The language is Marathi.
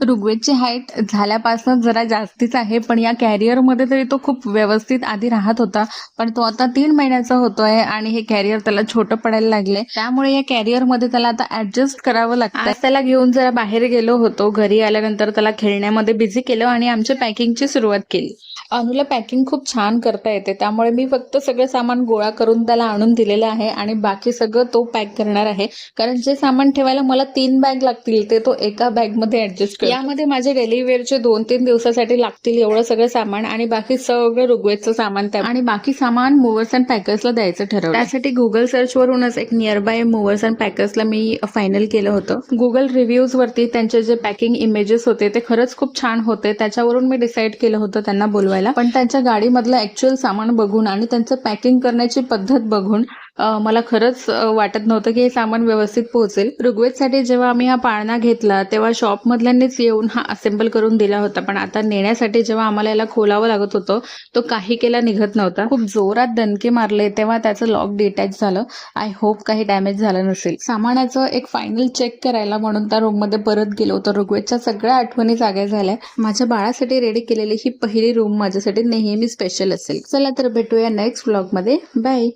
ऋग्वेदची हाईट झाल्यापासून जरा जास्तीच आहे, पण या कॅरियरमध्ये तरी तो खूप व्यवस्थित आधी राहत होता. पण तो आता 3 महिन्याचा होतोय आणि हे कॅरियर त्याला छोटं पडायला लागले. त्यामुळे या कॅरियरमध्ये त्याला आता ऍडजस्ट करावं लागतं. आज त्याला घेऊन जरा बाहेर गेलो होतो. घरी आल्यानंतर त्याला खेळण्यामध्ये बिझी केलं आणि आमच्या पॅकिंगची सुरुवात केली. अनुला पॅकिंग खूप छान करता येते, त्यामुळे मी फक्त सगळं सामान गोळा करून त्याला आणून दिलेलं आहे आणि बाकी सगळं तो पॅक करणार आहे. कारण जे सामान ठेवायला मला 3 बॅग लागतील ते तो एका बॅगमध्ये ऍडजस्ट करतो. यामध्ये माझे डेली वेअरचे 2-3 दिवसासाठी लागतील एवढं सगळं सामान आणि बाकी सगळं ऋग्वेदचं सामान आणि बाकी सामान मूव्हर्स अँड पॅकर्सला द्यायचं ठरवलं. त्यासाठी गुगल सर्च वरूनच एक नियर बाय मूव्हर्स अँड पॅकर्सला मी फायनल केलं होतं. गुगल रिव्ह्यूज वरती त्यांचे जे पॅकिंग इमेजेस होते ते खरंच खूप छान होते. त्याच्यावरून मी डिसाईड केलं होतं त्यांना बोलवायला. पण त्यांच्या गाडीमधलं ऍक्च्युअल सामान बघून आणि त्यांचं पॅकिंग करण्याची पद्धत बघून मला खरंच वाटत नव्हतं की हे सामान व्यवस्थित पोहोचेल. ऋग्वेदसाठी जेव्हा आम्ही हा पाळणा घेतला तेव्हा शॉपमधल्यांनीच येऊन हा असेंबल करून दिला होता, पण आता नेण्यासाठी जेव्हा आम्हाला याला खोलावं लागत होतं तो काही केला निघत नव्हता. खूप जोरात दणके मारले तेव्हा त्याचं लॉक डिटॅच झालं. आय होप काही डॅमेज झालं नसेल. सामानाचं एक फायनल चेक करायला म्हणून त्या रूममध्ये परत गेलो तर ऋग्वेदच्या सगळ्या आठवणी जाग्या झाल्या. माझ्या बाळासाठी रेडी केलेली ही पहिली रूम माझ्यासाठी नेहमी स्पेशल असेल. चला तर भेटूया नेक्स्ट व्लॉगमध्ये. बाय.